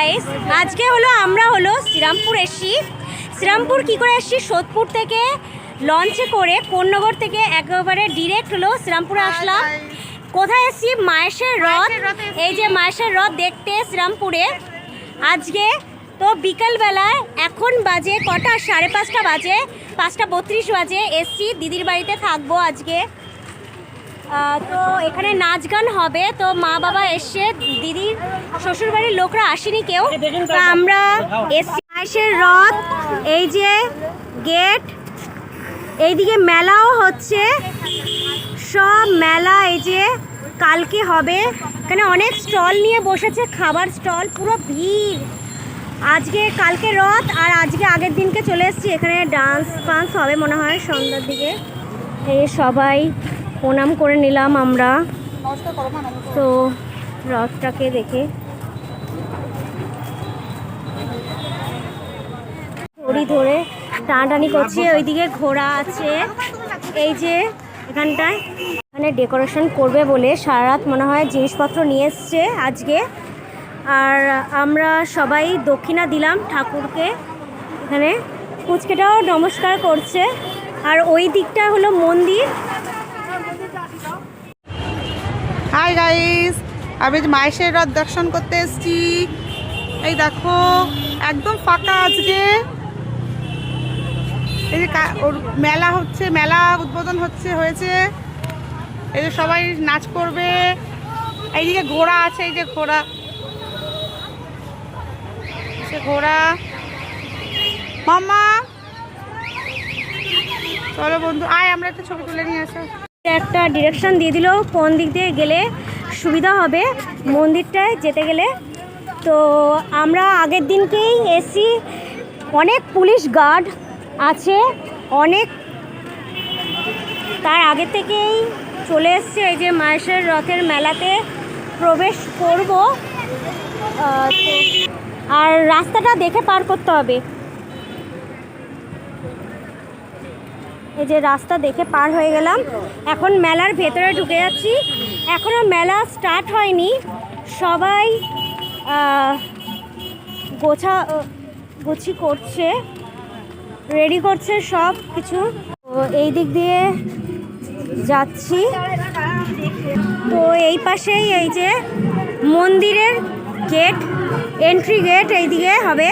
Guys, আজকে আমরা শ্রীরামপুর এসেছি। শ্রীরামপুর কি করে এসেছি? সোদপুর থেকে লঞ্চে করে কোন্নগর থেকে একেবারে ডিরেক্ট শ্রীরামপুরে আসলাম। কোথায় এসেছি? মায়েশের রথ। এই যে মায়েশের রথ দেখতে শ্রীরামপুরে আজকে। তো বিকালবেলায় এখন বাজে কটা? 5:30 বাজে, 5:32 বাজে। এসছি দিদির বাড়িতে থাকবো আজকে। তো এখানে নাচ গান হবে। তো মা বাবা এসছে, দিদির শ্বশুরবাড়ির লোকরা আসেনি কেউ। তো আমরা এসছি মায়েশের রথ। এই যে গেট, এইদিকে মেলাও হচ্ছে, সব মেলা এই যে কালকে হবে। এখানে অনেক স্টল নিয়ে বসেছে, খাবার স্টল, পুরো ভিড়। আজকে কালকে রথ, আর আজকে আগের দিনকে চলে এসেছি। এখানে ডান্স ফান্স হবে মনে হয় সন্ধ্যার দিকে। এই সবাই প্রণাম করে নিলাম আমরা। তো রথটাকে দেখে দড়ি ধরে টানাটানি করছে। ওইদিকে ঘোড়া আছে, এই যে এখানটায়। এখানে ডেকোরেশন করবে বলে সারা রাত মনে হয় জিনিসপত্র নিয়ে এসছে আজকে। আর আমরা সবাই দক্ষিণা দিলাম ঠাকুরকে। এখানে পুচকেটাও নমস্কার করছে। আর ওই দিকটা হলো মন্দির। হাই গাইস, আমি মায়েশের রথ দর্শন করতে এসেছি। এই দেখো একদম ফাঁকা আজকে। এই যে ওর মেলা হচ্ছে, মেলা উদ্বোধন হয়েছে। এই যে সবাই নাচ করবে। এইদিকে ঘোড়া আছে, এই যে ঘোড়া, সে ঘোড়া। মামা চলো বন্ধু, আয় আমরা একটা ছবি তুলে নিয়ে আসো। একটা ডিরেকশন দিয়ে দিল কোন দিক দিয়ে গেলে সুবিধা হবে মন্দিরটায় যেতে গেলে। তো আমরা আগের দিনকেই এসি, অনেক পুলিশ গার্ড আছে, অনেক। তার আগে থেকেই চলে এসছে। এই যে মায়েশের রথের মেলাতে প্রবেশ করব। আর রাস্তাটা দেখে পার করতে হবে। এই যে রাস্তা দেখে পার হয়ে গেলাম। এখন মেলার ভেতরে ঢুকে যাচ্ছি। এখনও মেলা স্টার্ট হয়নি, সবাই গোছাগুছি করছে, রেডি করছে সব কিছু। তো এই দিক দিয়ে যাচ্ছি। তো এই পাশেই এই যে মন্দিরের গেট, এন্ট্রি গেট এইদিকে হবে।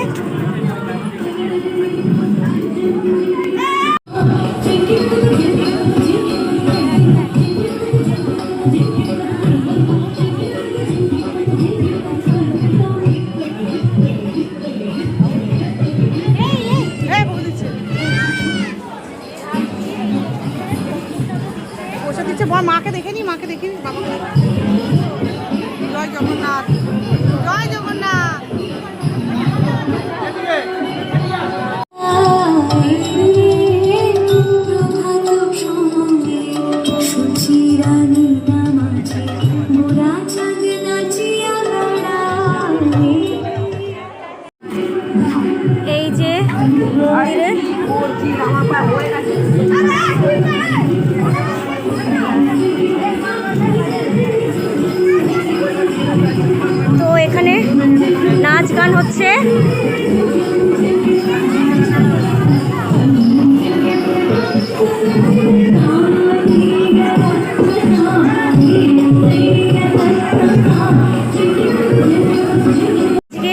মাকে দেখেনি, মাকে দেখিনি, বাবাকে। জয় জগন্নাথ, জয় জগন্নাথ। এই যে মন্দিরে তো এখানে নাচ গান হচ্ছে।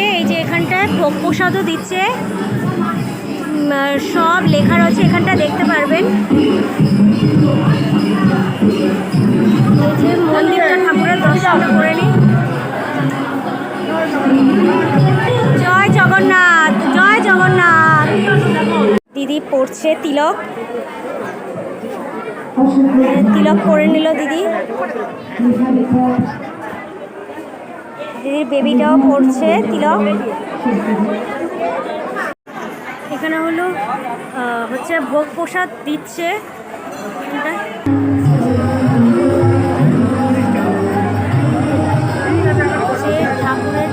এই যে এখানটায় ভোগ প্রসাদও দিচ্ছে, সব লেখা রয়েছে এখানটা দেখতে পারবেন। এই যে মন্দিরটা, ঠাকুরের দর্শন করে নিন। জয় জগন্নাথ, জয় জগন্নাথ। দিদি পড়ছে তিলক, তিলক করে নিল দিদি। দিদির বেবিটাও পড়ছে তিলক। এখানে হচ্ছে ভোগ প্রসাদ দিচ্ছে। ঠাকুরের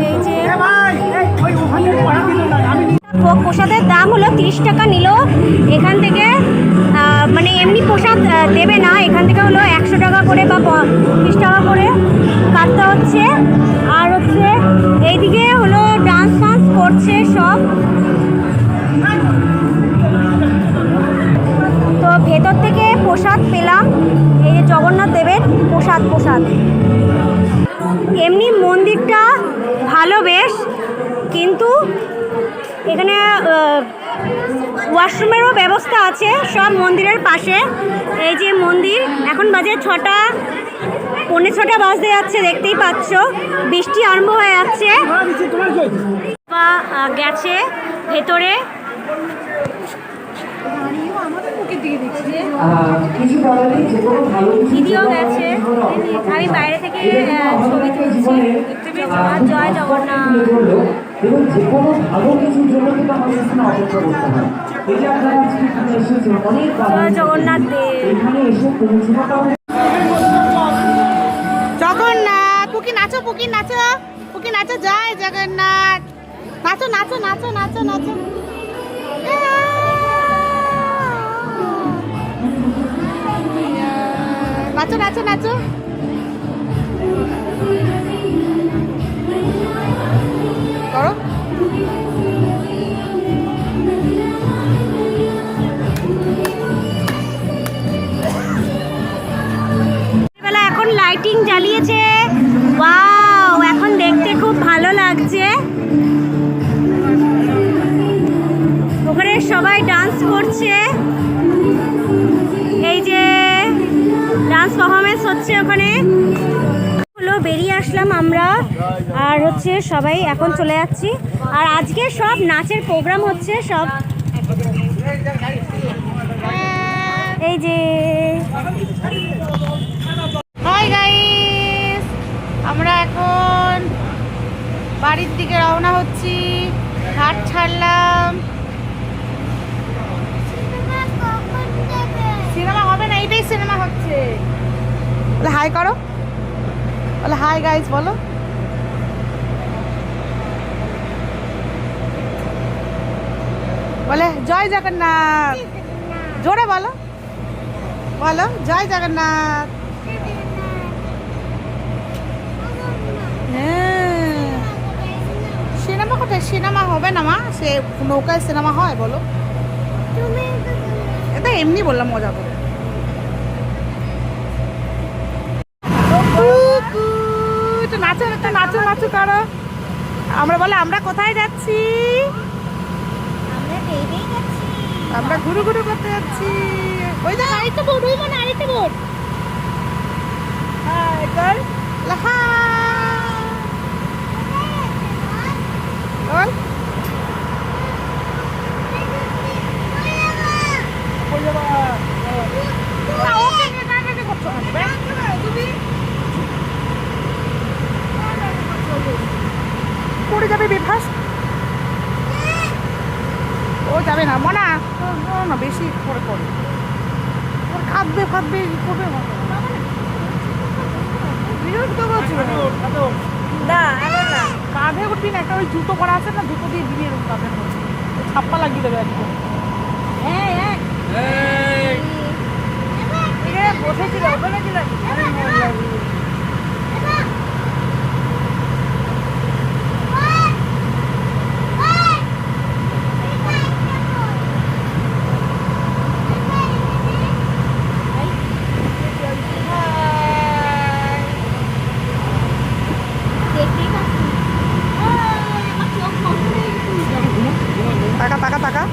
এই যে ভোগ প্রসাদের দাম হলো 30 টাকা নিল। এখান থেকে মানে এমনি প্রসাদ দেবে না, এখান থেকে হলো 100 টাকা করে বা 30 টাকা করে কাটতে হচ্ছে। আর হচ্ছে এইদিকে হলো ডান্স ফান্স করছে সব। তো ভেতর থেকে প্রসাদ পেলাম, এই যে জগন্নাথ দেবের প্রসাদ। এমনি মন্দিরটা ভালো বেশ, কিন্তু এখানে ওয়াশরুমেরও ব্যবস্থা আছে সব মন্দিরের পাশে। এই যে মন্দির, এখন বাজে 6টা, 6:45 বাজতে যাচ্ছে, দেখতেই পাচ্ছ বৃষ্টি আরম্ভ হয়ে যাচ্ছে। গেছে ভেতরে, দিদিও গেছে, আমি বাইরে থেকে ছবি তুলছি। জয় জগন্নাথ। এবং যে কোনো ভালো কিছুর জন্য কিন্তু আমাদের এখানে অপেক্ষা করতে হয়। এই যে আপনারা আজকে এখানে এসেছেন, অনেক জয় জগন্নাথ দেব। এখানে এসে পৌঁছানোটাও জগন্নাথ, পুকি নাচো, পুকি নাচো, পুকি নাচো, জয় জগন্নাথ। নাচো নাচো নাচো নাচো নাচো। নাচো নাচো নাচো। করো। বেলা এখন লাইটিং জ্বালিয়েছে, ওয়াও, এখন দেখতে খুব ভালো লাগছে। ওখানে সবাই ডান্স করছে, এই যে ডান্স পারফরমেন্স হচ্ছে ওখানে। হলো বেরিয়ে আসলাম আমরা, আর হচ্ছে সবাই এখন চলে যাচ্ছি। আর আজকে সব নাচের প্রোগ্রাম হচ্ছে সব, এই যে হাই গাইস, আমরা এখন বাড়ির দিকে রওনা হচ্ছি। ঘাট ছাড়লাম। সিনেমা হবে না, এইটাই সিনেমা হচ্ছে। বলে হাই করো, বলে হাই গাইস বলো। বলে জয় জগন্নাথ, জোরে বলো, বলো জয় জগন্নাথ। হ্যাঁ, সিনেমা কোথায়? সিনেমা হবে না মা, সে নৌকায় সিনেমা হয় বলো? এটা এমনি বললাম মজা করে। তো নাচো, একটা নাচো নাচো তারা। আমরা বলে আমরা কোথায় যাচ্ছি? আমরা ঘুরু ঘুরু করতে যাচ্ছি। ওই যে আরেকটা বোট, ওই মানে আরেকটা বোট। হাই কর, লাহা বল। কই যাবা? না, ওকে নিয়ে কাটাকাটি করছো না তুমি। পড়ে যাবে বিভাস। ও যাবে না মনা, না বেশি পরে পড়ে, ওর কাঁদবে ফাঁদবে করবে। বিরক্ত করছি না, কাঁধে উঠবি না, একটা ওই জুতো করা আছে না, জুতো দিয়ে দিবি এরকম কাঁধের মধ্যে, ছাপ্পা লাগিয়ে দেবে একদম। বসেছিল ওখানে কি লাগে? টাকা টাকা টাকা